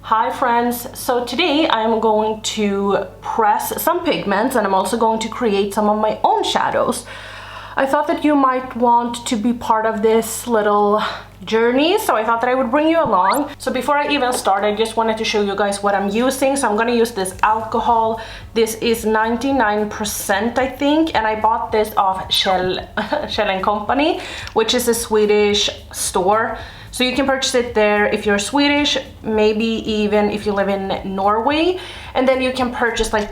Hi friends, so today I'm going to press some pigments and I'm also going to create some of my own shadows. I thought that you might want to be part of this little journey, so I thought that I would bring you along. So before I even start, I just wanted to show you guys what I'm using. So I'm going to use this alcohol. This is 99% I think, and I bought this off Shell & Company, which is a Swedish store. So you can purchase it there if you're Swedish, maybe even if you live in Norway. And then you can purchase like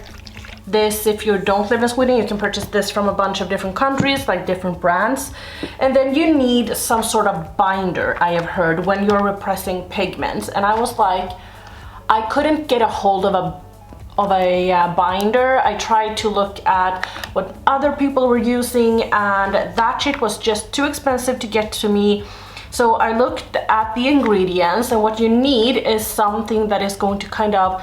this if you don't live in Sweden. You can purchase this from a bunch of different countries, like different brands. And then you need some sort of binder, I have heard, when you're repressing pigments. And I was like, I couldn't get a hold of a binder. I tried to look at what other people were using, and that shit was just too expensive to get to me. So I looked at the ingredients, and what you need is something that is going to kind of,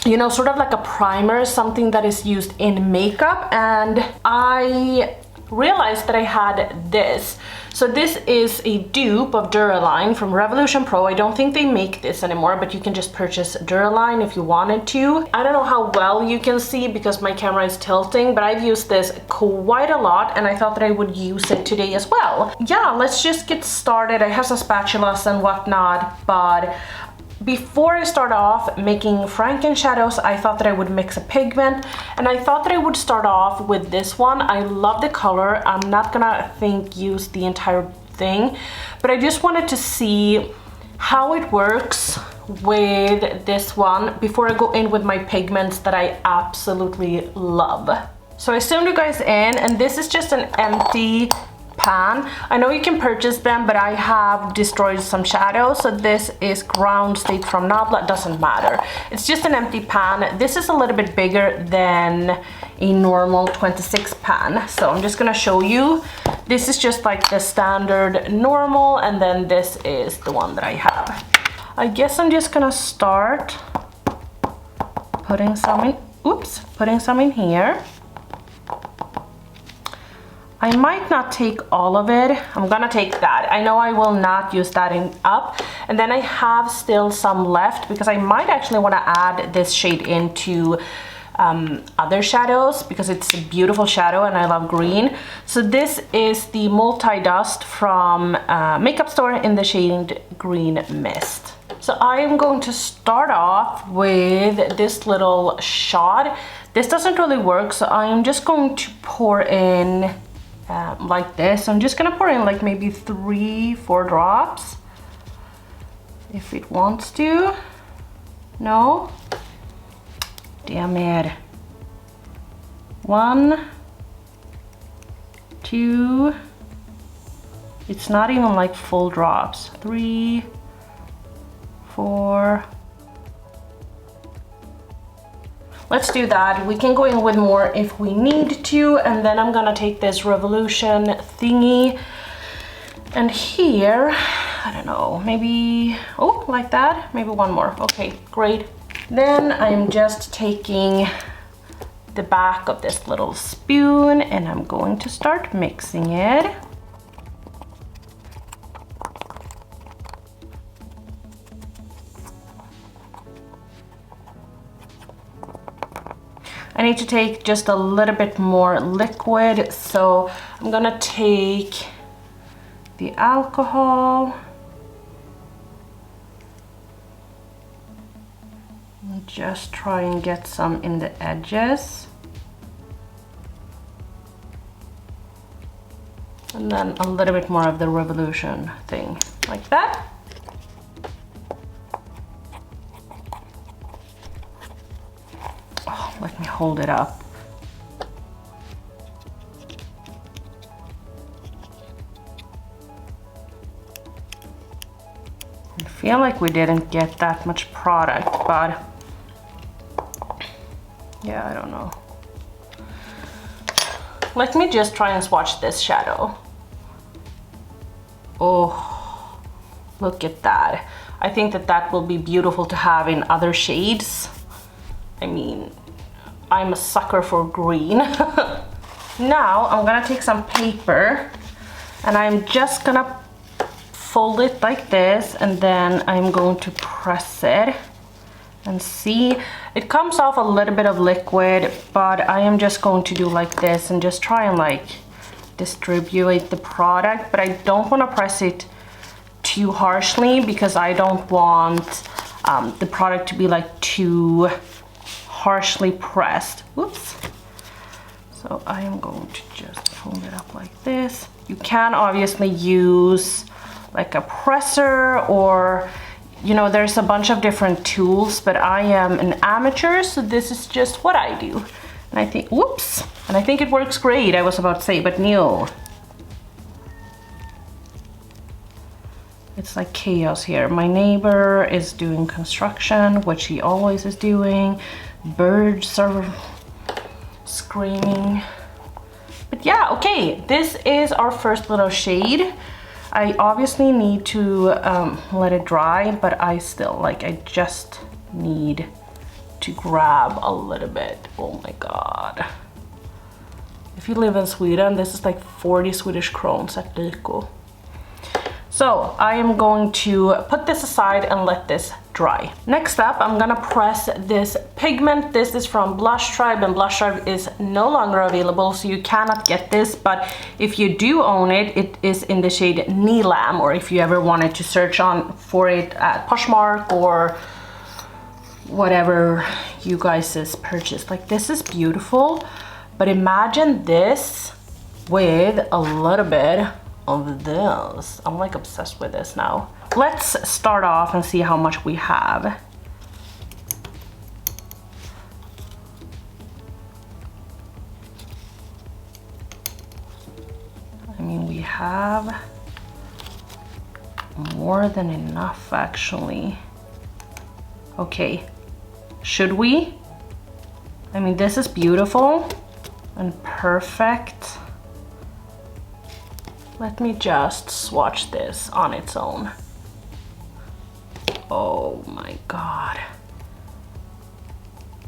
you know, sort of like a primer, something that is used in makeup. And I realized that I had this. So this is a dupe of Duraline from Revolution Pro. I don't think they make this anymore, but you can just purchase Duraline if you wanted to. I don't know how well you can see because my camera is tilting, but I've used this quite a lot and I thought that I would use it today as well. Yeah, let's just get started. I have some spatulas and whatnot, but before I start off making franken shadows, I thought that I would mix a pigment, and I thought that I would start off with this one. I love the color. I'm not gonna use the entire thing, but I just wanted to see how it works with this one before I go in with my pigments that I absolutely love. So I zoomed you guys in, and this is just an empty pan. I know you can purchase them, but I have destroyed some shadows. So this is Ground State from Nabla. It doesn't matter. It's just an empty pan. This is a little bit bigger than a normal 26 pan. So I'm just gonna show you. This is just like the standard normal, and then this is the one that I have. I guess I'm just gonna start putting some in here. I might not take all of it. I'm gonna take that. I know I will not use that up. And then I have still some left because I might actually wanna add this shade into other shadows because it's a beautiful shadow and I love green. So this is the Multi-Dust from Makeup Store in the shade Green Mist. So I am going to start off with this little shot. This doesn't really work, so I am just going to pour in like this. I'm just gonna pour in like maybe 3-4 drops if it wants to. No, damn it. 1, 2, it's not even like full drops. 3, 4. Let's do that. We can go in with more if we need to. And then I'm gonna take this Revolution thingy. And here, I don't know, maybe, oh, like that? Maybe one more. Okay, great. Then I'm just taking the back of this little spoon and I'm going to start mixing it. I need to take just a little bit more liquid, so I'm gonna take the alcohol and just try and get some in the edges. And then a little bit more of the Revolution thing, like that. Let me hold it up. I feel like we didn't get that much product, but yeah, I don't know. Let me just try and swatch this shadow. Oh, look at that. I think that that will be beautiful to have in other shades. I mean, I'm a sucker for green. Now I'm gonna take some paper and I'm just gonna fold it like this, and then I'm going to press it and see. It comes off a little bit of liquid, but I am just going to do like this and just try and like distribute the product, but I don't want to press it too harshly because I don't want the product to be like too harshly pressed. Whoops. So I am going to just fold it up like this. You can obviously use like a presser, or you know, there's a bunch of different tools, but I am an amateur, so this is just what I do. And I think, whoops, and I think it works great, I was about to say, but no. It's like chaos here. My neighbor is doing construction, which he always is doing. Birds are screaming. But yeah, okay, this is our first little shade. I obviously need to let it dry, but I still, like, I just need to grab a little bit. Oh my god. If you live in Sweden, this is like 40 Swedish crowns at Lyko. So I am going to put this aside and let this dry. Next up, I'm gonna press this pigment. This is from Blush Tribe, and Blush Tribe is no longer available, so you cannot get this, but if you do own it, it is in the shade Neelam, or if you ever wanted to search on for it at Poshmark or whatever you guys has purchased. Like, this is beautiful, but imagine this with a little bit of this. I'm like obsessed with this now. Let's start off and see how much we have. I mean, we have more than enough actually. Okay, should we? I mean, this is beautiful and perfect. Let me just swatch this on its own. Oh my god.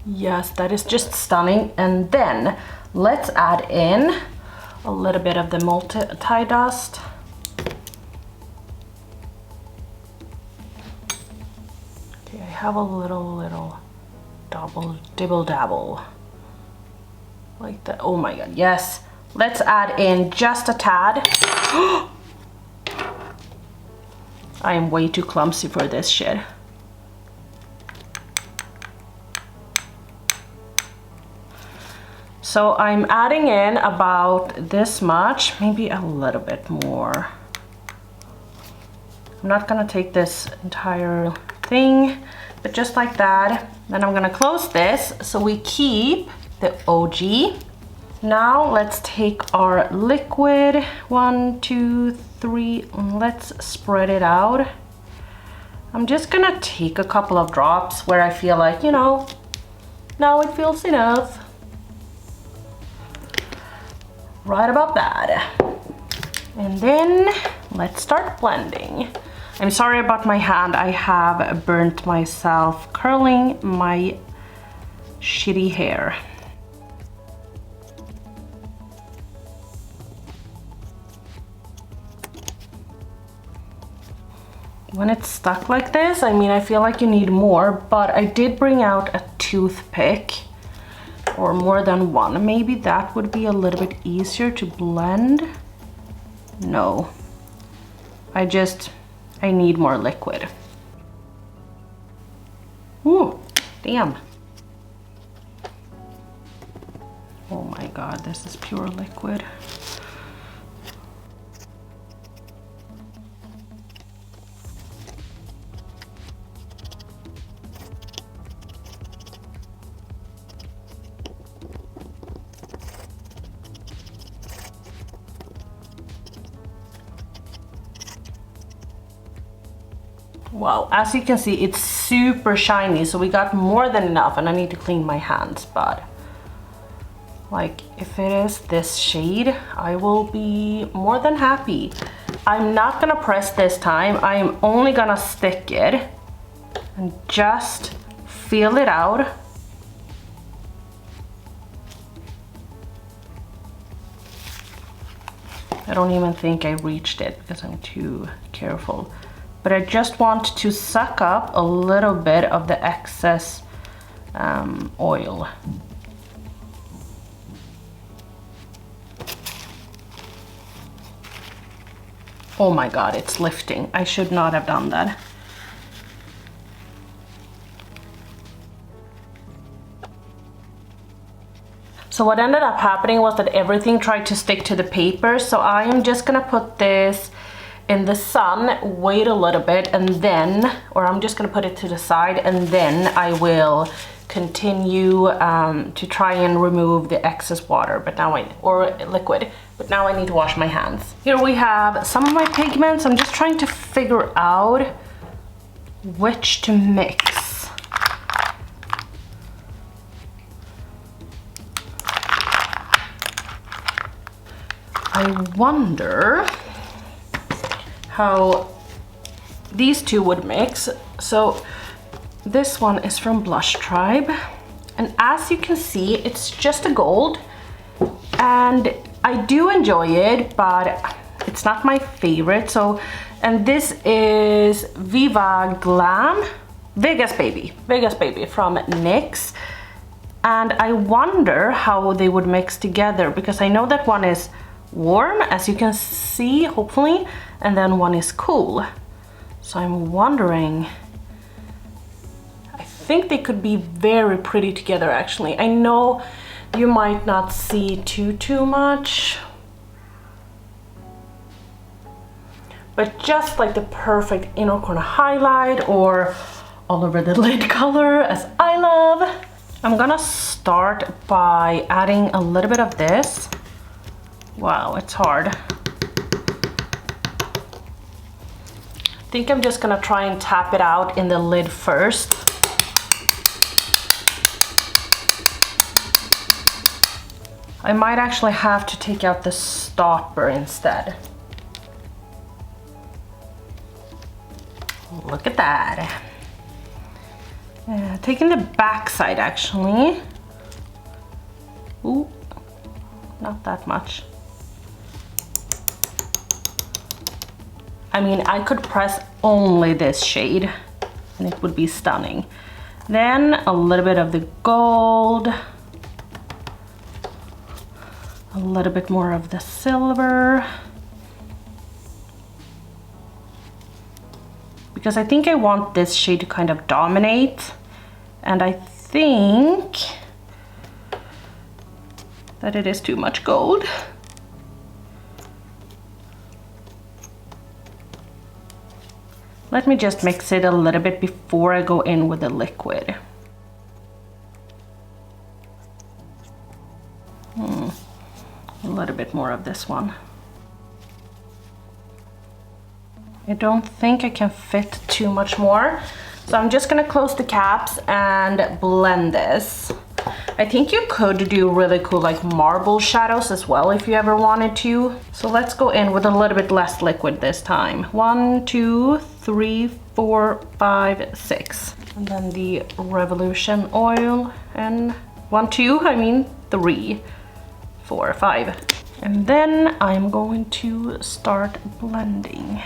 Yes, that is just stunning. And then let's add in a little bit of the multi-dust. Okay, I have a little dibble dabble like that. Oh my god, yes. Let's add in just a tad. I am way too clumsy for this shit. So I'm adding in about this much, maybe a little bit more. I'm not gonna take this entire thing, but just like that. Then I'm gonna close this so we keep the OG. Now let's take our liquid, 1, 2, 3, and let's spread it out. I'm just gonna take a couple of drops where I feel like, you know, now it feels enough. Right about that. And then let's start blending. I'm sorry about my hand, I have burnt myself curling my shitty hair. When it's stuck like this, I mean, I feel like you need more, but I did bring out a toothpick, or more than one. Maybe that would be a little bit easier to blend. No, I need more liquid. Ooh, damn. Oh my god, this is pure liquid. Wow, as you can see, it's super shiny, so we got more than enough, and I need to clean my hands, but like, if it is this shade, I will be more than happy. I'm not gonna press this time. I am only gonna stick it and just feel it out. I don't even think I reached it because I'm too careful. But I just want to suck up a little bit of the excess oil. Oh my god, it's lifting. I should not have done that. So what ended up happening was that everything tried to stick to the paper, so I am just gonna put this in the sun, wait a little bit, and then, or I'm just gonna put it to the side, and then I will continue to try and remove the excess water, but now or liquid, but now I need to wash my hands. Here we have some of my pigments. I'm just trying to figure out which to mix. I wonder how these two would mix. So this one is from Blush Tribe, and as you can see, it's just a gold, and I do enjoy it, but it's not my favorite. So, and this is Viva Glam Vegas Baby from NYX, and I wonder how they would mix together, because I know that one is warm, as you can see, hopefully, and then one is cool. So I'm wondering, I think they could be very pretty together actually. I know you might not see too much, but just like the perfect inner corner highlight or all over the lid color, as I love. I'm gonna start by adding a little bit of this. Wow, it's hard. I think I'm just gonna try and tap it out in the lid first. I might actually have to take out the stopper instead. Look at that. Taking the back side actually. Ooh, not that much. I mean, I could press only this shade and it would be stunning. Then a little bit of the gold, a little bit more of the silver, because I think I want this shade to kind of dominate, and I think that it is too much gold. Let me just mix it a little bit before I go in with the liquid. A little bit more of this one. I don't think I can fit too much more, so I'm just gonna close the caps and blend this. I think you could do really cool like marble shadows as well if you ever wanted to. So let's go in with a little bit less liquid this time. 1, 2, 3, 4, 5, 6. And then the Revolution oil, and 1, 2, I mean 3, 4, 5. And then I'm going to start blending.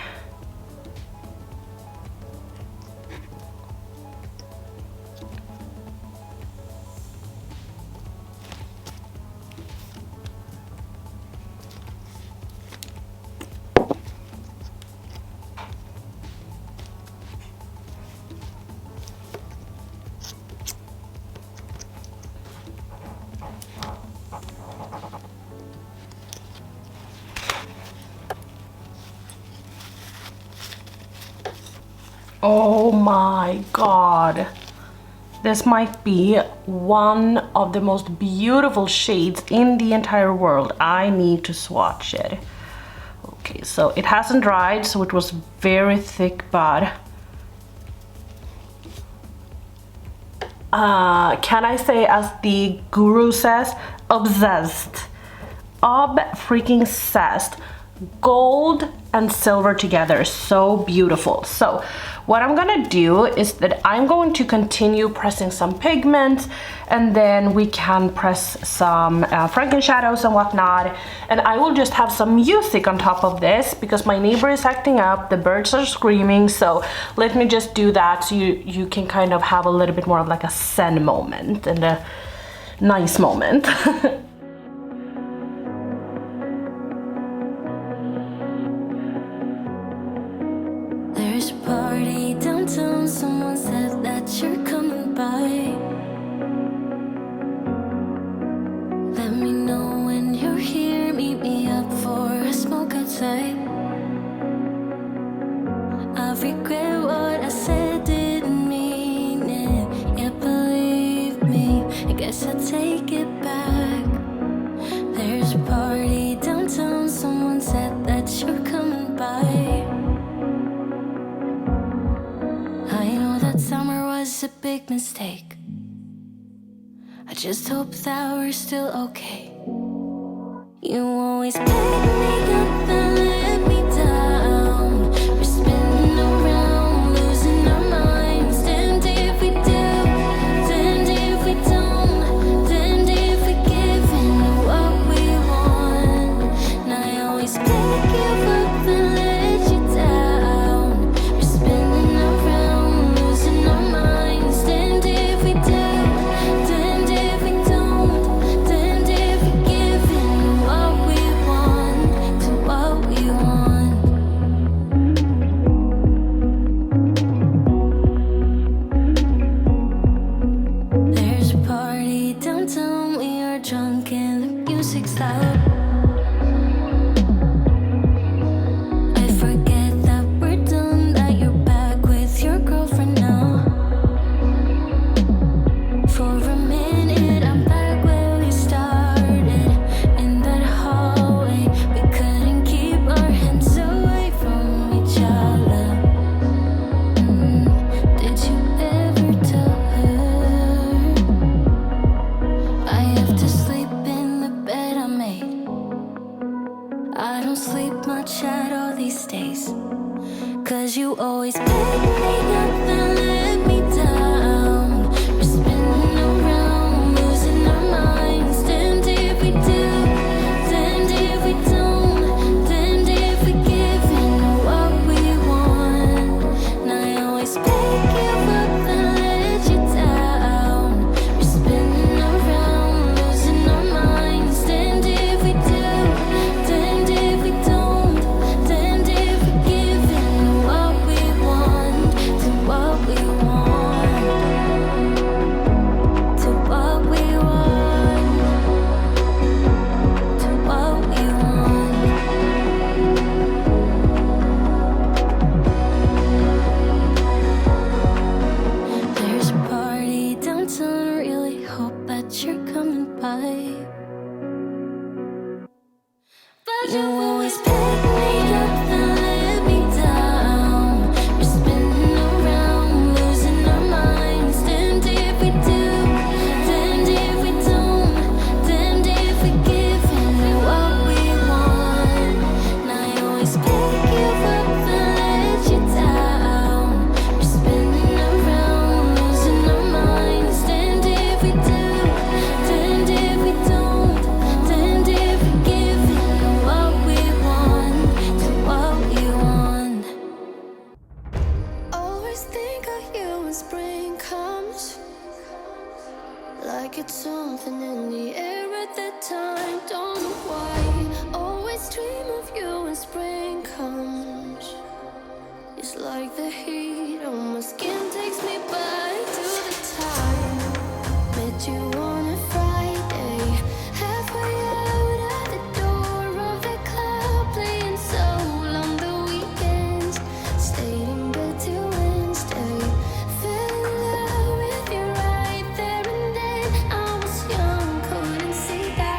Oh my god, this might be one of the most beautiful shades in the entire world. I need to swatch it. Okay, so it hasn't dried, so it was very thick, but can I say, as the guru says, obsessed. Freaking obsessed. gold and silver together. So beautiful. So what I'm gonna do is that I'm going to continue pressing some pigments, and then we can press some franken shadows and whatnot, and I will just have some music on top of this because my neighbor is acting up, the birds are screaming. So let me just do that so you can kind of have a little bit more of like a zen moment and a nice moment. There's a party downtown, someone said that you're coming by. Let me know when you're here, meet me up for a smoke outside. I regret what I said, didn't mean it, yeah, believe me, I guess I'll take it back. There's a party downtown, someone said that you're coming by. I know that summer was a big mistake. I just hope that we're still okay. You always pick me up and let me down. We're spinning around, losing our minds. Damned if we do, damned if we don't, damned if we give in to what we want. And I always pick you up and let you down. We're spinning around, losing our minds. Damned if we do, damned if we don't, damned if we give in to what we want, to what we want. There's a party downtown, we are drunk and the music's loud. I forget that we're done, that you're back with your girlfriend now. For a minute, I'm back where we started, in that hallway. We couldn't keep our hands away from each other. Did you ever tell her? I have to sleep in the bed I made. I don't sleep much at all these days. 'Cause you always pick me up and let me down. We're spinning around, losing our minds. Damned if we do, damned if we don't, damned if we give in to what we want. And I always pick you up and let you down. We're spinning around, losing our minds. Damned if we do, damned if we don't, damned if we give in to what we want, to what we want, to what we want, to what we want. There's a party downtown, really hope that you're coming by. But you always pick me up and let me down. We're spinning around, losing our minds. Damned if we do, damned if we don't, damned if we give in to what we want. And I always pick you up and let you down. We're spinning around, losing our minds. Damned if we do, damned if we don't, damned if we give in to what we want, to what we want. Always think of you when spring comes, like it's something in the air at that time. Don't know why. Always dream of you when spring comes. It's like the heat on my skin takes me back to the time met you on a Friday, halfway out at the door of the club, playing soul on the weekends. Stayed in bed till Wednesday. Fell in love with you right there and then. I was young, couldn't see that.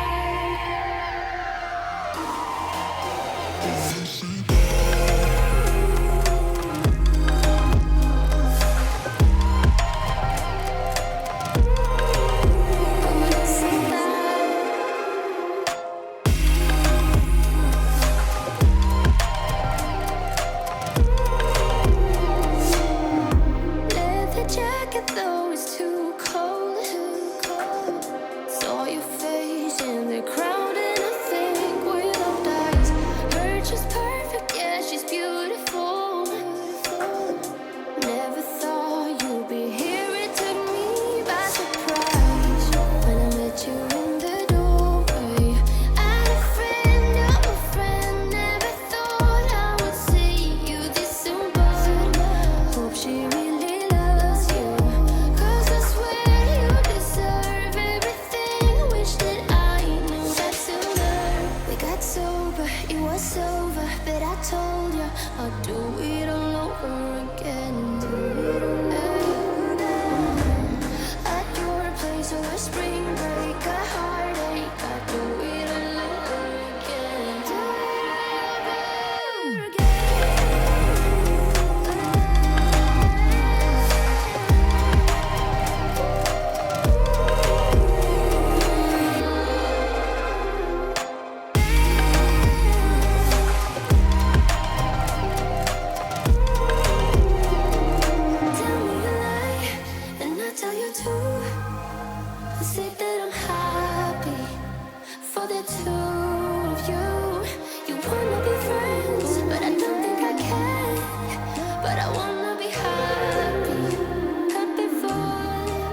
it though it's too cold. Saw your face in the crowd and I think we locked eyes. Her just perfect, yeah, she's beautiful. Never thought you'd be here, it took me by surprise. When I met you in the doorway, I had a friend, you're a friend. Never thought I would see you this soon, but hope she really loves you. 'Cause I swear you deserve everything. Wish that I knew that sooner. We got sober, it was over, but I told you I'll do it all over again. At your place or a spring break, a heartache, I'll do it all over again. Do it all over again. Tell me a lie, and I tell you too. I say that I'm happy for the two of you. You wanna be friends, but I don't think I can. But I wanna be happy, happy for you.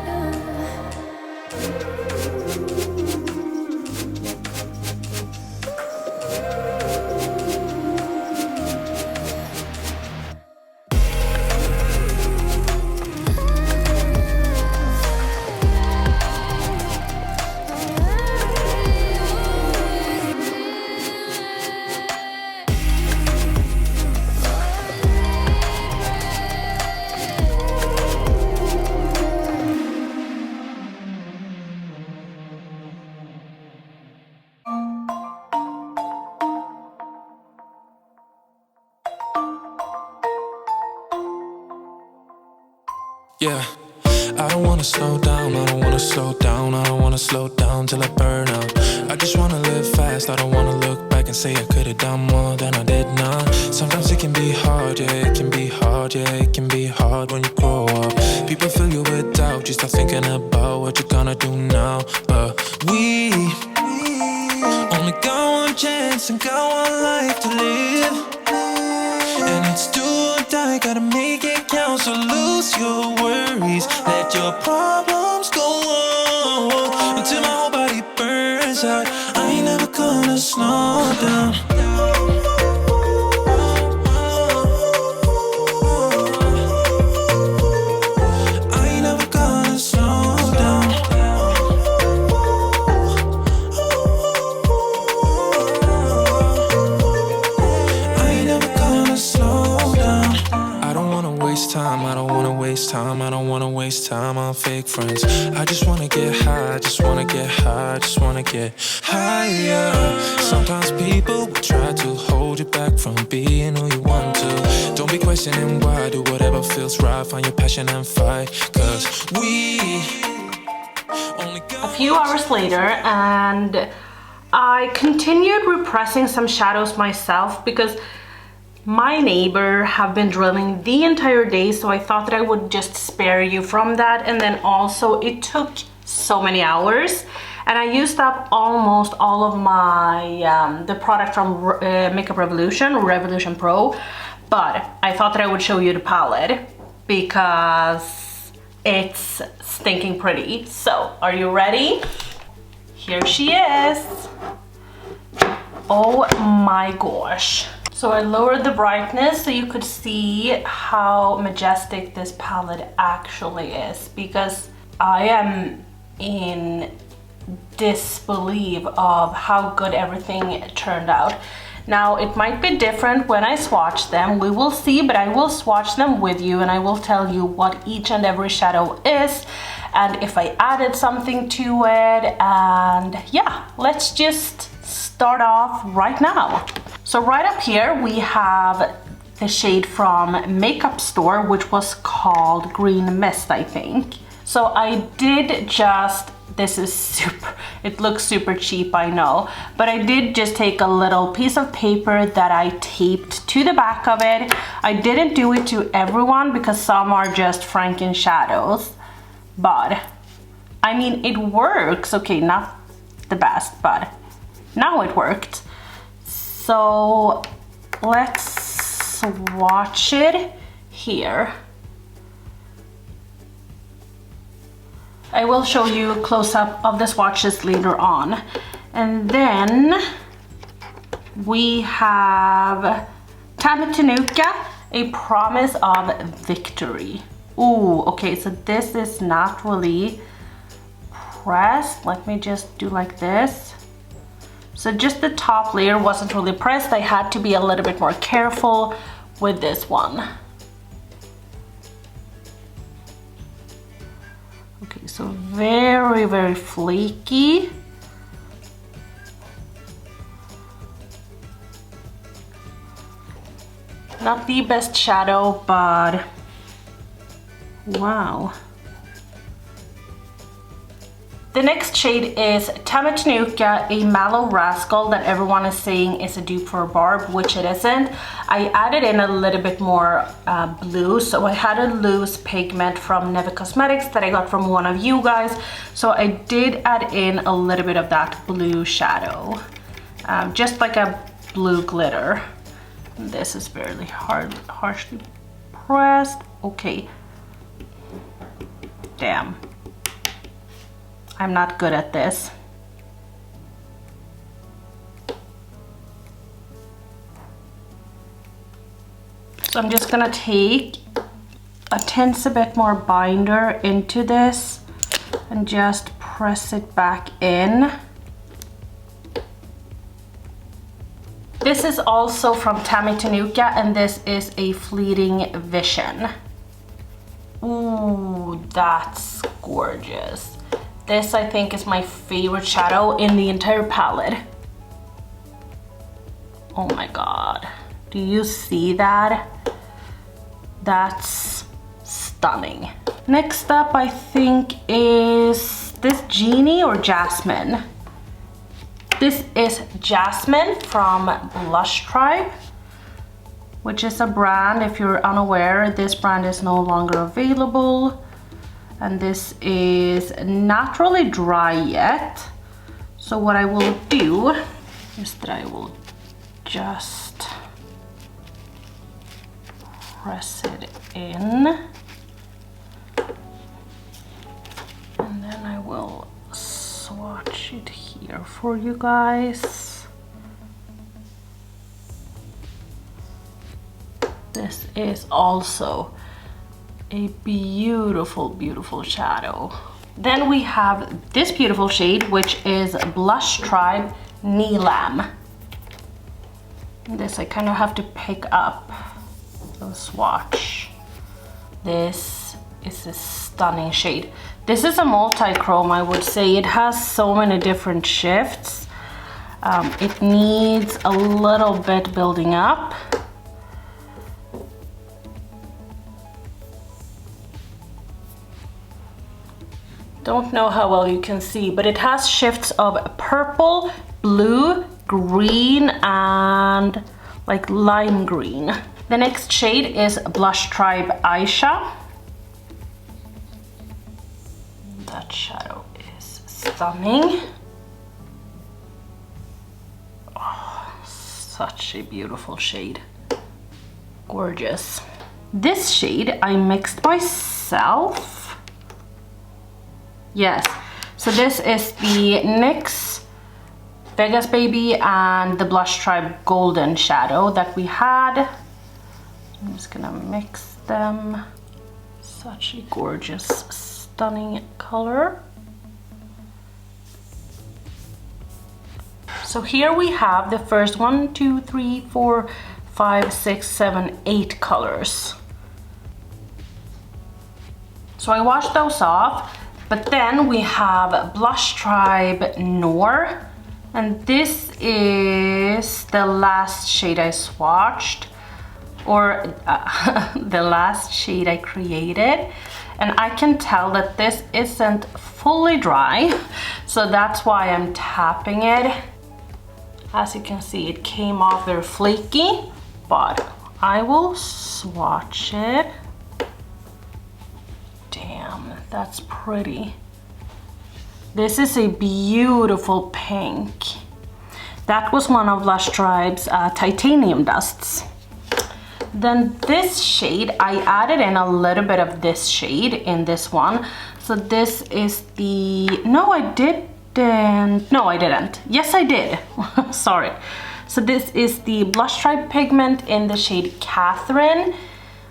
Yeah, I don't wanna slow down, I don't wanna slow down, I don't wanna slow down till I burn out. I just wanna live fast, I don't wanna look back and say I could've done more than I did now. Sometimes it can be hard, yeah, it can be hard, yeah, it can be hard when you grow up. People fill you with doubt, you start thinking about what you're gonna do now. But we only got one chance and got one life to live. And it's do or die, gotta make it count. So lose your worries, let your problems go on until my whole body burns out. I ain't never gonna slow down. I ain't never gonna slow down. I ain't never gonna slow down. I don't wanna waste time, I don't wanna waste time, I don't wanna waste time on fake friends. I just wanna get high, just wanna get high, just wanna get higher. Sometimes people will try to hold you back from being who you want to. Don't be questioning why, do whatever feels right, find your passion and fight. 'Cause we only got A few hours later, and I continued repressing some shadows myself because my neighbor have been drilling the entire day, so I thought that I would just spare you from that. And then also it took so many hours and I used up almost all of my the product from Makeup Revolution Pro, but I thought that I would show you the palette because it's stinking pretty. So are you ready? Here she is. Oh my gosh. So I lowered the brightness so you could see how majestic this palette actually is, because I am in disbelief of how good everything turned out. Now it might be different when I swatch them, we will see, but I will swatch them with you and I will tell you what each and every shadow is and if I added something to it. And yeah, let's just start off right now. So right up here we have the shade from Makeup Store, which was called Green Mist, I think. So I did just, this is super, it looks super cheap, I know, but I did just take a little piece of paper that I taped to the back of it. I didn't do it to everyone because some are just franken shadows. but I mean, it works. Okay, not the best, but now it worked. So let's swatch it here. I will show you a close-up of the swatches later on. And then we have Tamatanuka, A Promise of Victory. Ooh, okay, so this is not really pressed. Let me just do like this. So just the top layer wasn't really pressed. I had to be a little bit more careful with this one. Okay, so very, very flaky. Not the best shadow, but wow. The next shade is Tamatanuka, a Mallow Rascal that everyone is saying is a dupe for Barb, which it isn't. I added in a little bit more blue, so I had a loose pigment from Neve Cosmetics that I got from one of you guys. So I did add in a little bit of that blue shadow, just like a blue glitter. This is very harshly pressed. Okay. Damn. I'm not good at this. So I'm just gonna take a teensy bit more binder into this and just press it back in. This is also from Tamatanuka, and this is a Fleeting Vision. Ooh, that's gorgeous. This, I think, is my favorite shadow in the entire palette. Oh my god. Do you see that? That's stunning. Next up, I think, is this Genie or Jasmine? This is Jasmine from Blush Tribe, which is a brand, if you're unaware, this brand is no longer available. And this is not really dry yet. So what I will do is that I will just press it in. And then I will swatch it here for you guys. This is also a beautiful, beautiful shadow. Then we have this beautiful shade, which is Blush Tribe Neelam. This I kind of have to pick up and swatch. This is a stunning shade. This is a multi-chrome, I would say. It has so many different shifts. It needs a little bit building up. Don't know how well you can see, but it has shifts of purple, blue, green, and like lime green. The next shade is Blush Tribe Eyeshadow. That shadow is stunning. Oh, such a beautiful shade. Gorgeous. This shade I mixed myself. Yes, so this is the NYX Vegas Baby and the Blush Tribe Golden Shadow that we had. I'm just gonna mix them. Such a gorgeous, stunning color. So here we have the first 1, 2, 3, 4, 5, 6, 7, 8 colors. So I washed those off. But then we have Blush Tribe Noir, and this is the last shade I swatched, or the last shade I created. And I can tell that this isn't fully dry, so that's why I'm tapping it. As you can see, it came off very flaky, but I will swatch it. Damn. That's pretty. This is a beautiful pink. That was one of Lush Tribe's titanium dusts. Then this shade, I added in a little bit of this shade in this one. So this is the, no I didn't. Yes I did, sorry. So this is the Blush Tribe pigment in the shade Catherine.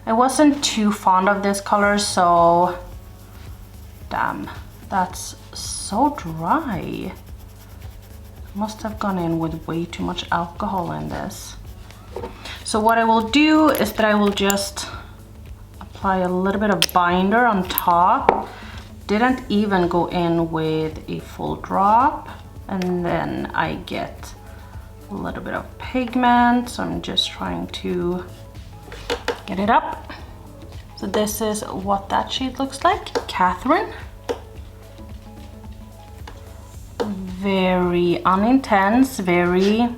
I wasn't too fond of this color, so damn, that's so dry. Must have gone in with way too much alcohol in this. So what I will do is that I will just apply a little bit of binder on top. Didn't even go in with a full drop, and then I get a little bit of pigment, so I'm just trying to get it up. So this is what that shade looks like, Catherine. Very unintense, very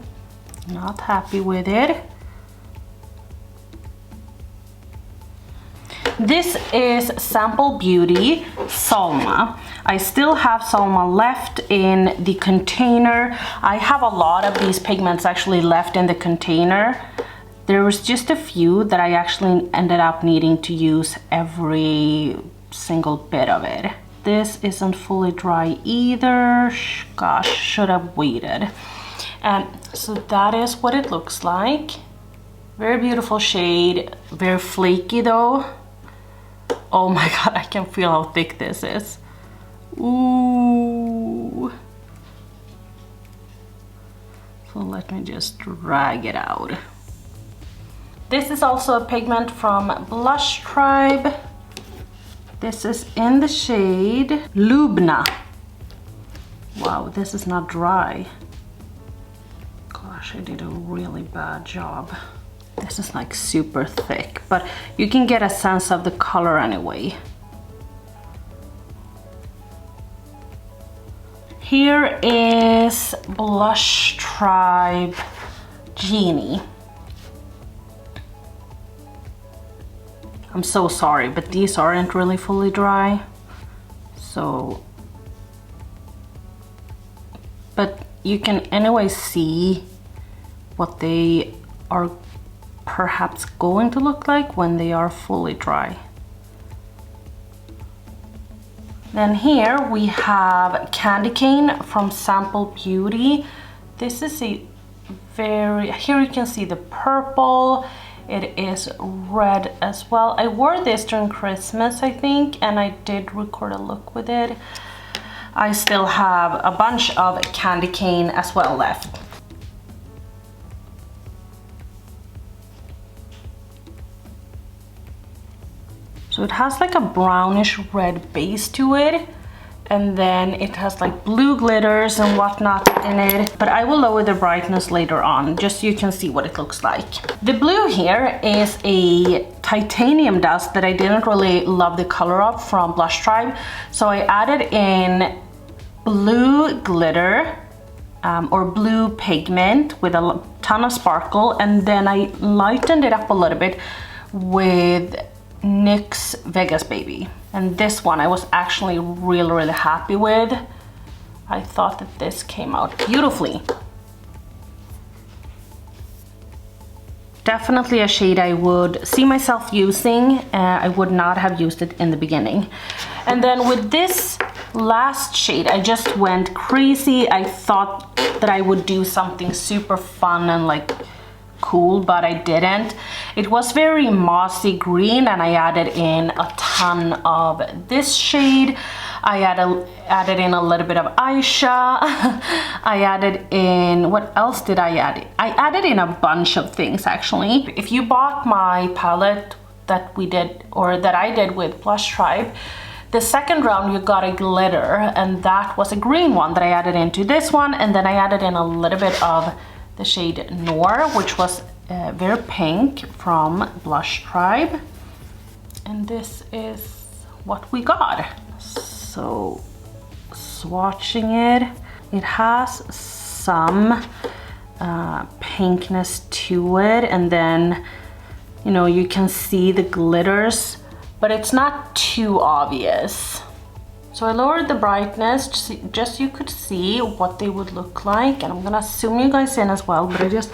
not happy with it. This is Sample Beauty Salma. I still have Salma left in the container. I have a lot of these pigments actually left in the container. There was just a few that I actually ended up needing to use every single bit of it. This isn't fully dry either. Gosh, should have waited. So that is what it looks like. Very beautiful shade, very flaky though. Oh my god, I can feel how thick this is. Ooh. So let me just drag it out. This is also a pigment from Blush Tribe. This is in the shade Lubna. Wow, this is not dry. Gosh, I did a really bad job. This is like super thick, but you can get a sense of the color anyway. Here is Blush Tribe Genie. I'm so sorry, but these aren't really fully dry. So, but you can anyway see what they are perhaps going to look like when they are fully dry. Then here we have Candy Cane from Sample Beauty. This is a very, here you can see the purple. It is red as well. I wore this during Christmas, I think, and I did record a look with it. I still have a bunch of Candy Cane as well left. So it has like a brownish red base to it, and then it has like blue glitters and whatnot in it, but I will lower the brightness later on just so you can see what it looks like. The blue here is a titanium dust that I didn't really love the color of from Blush Tribe, so I added in blue glitter or blue pigment with a ton of sparkle, and then I lightened it up a little bit with NYX Vegas Baby. And this one I was actually really happy with. I thought that this came out beautifully. Definitely a shade I would see myself using. I would not have used it in the beginning. And then with this last shade, I just went crazy. I thought that I would do something super fun and like cool, but I didn't. It was very mossy green, and I added in a ton of this shade. I added in a little bit of Eyeshadow. I added in, what else did I add? I added in a bunch of things actually. If you bought my palette that we did, or that I did with Blush Tribe, the second round you got a glitter, and that was a green one that I added into this one, and then I added in a little bit of the shade Noir, which was very pink from Blush Tribe. And this is what we got. So swatching it, it has some pinkness to it, and then you know you can see the glitters, but it's not too obvious. So I lowered the brightness just so you could see what they would look like, and I'm gonna zoom you guys in as well, but I just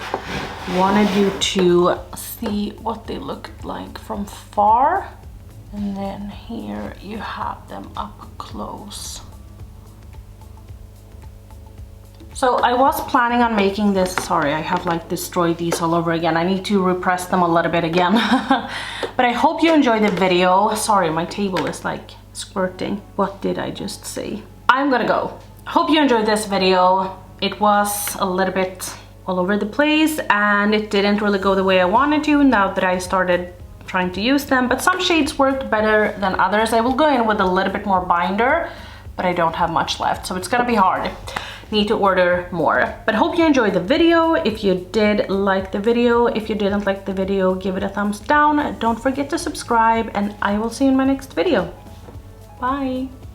wanted you to see what they looked like from far. And then here you have them up close. So I was planning on making this, sorry, I have like destroyed these all over again. I need to repress them a little bit again. But I hope you enjoyed the video. Sorry, my table is like squirting. What did I just say? I'm gonna go. Hope you enjoyed this video. It was a little bit all over the place and it didn't really go the way I wanted to now that I started trying to use them, but some shades worked better than others. I will go in with a little bit more binder, but I don't have much left, so it's gonna be hard. Need to order more. But hope you enjoyed the video. If you did like the video, if you didn't like the video, give it a thumbs down. Don't forget to subscribe, and I will see you in my next video. Bye.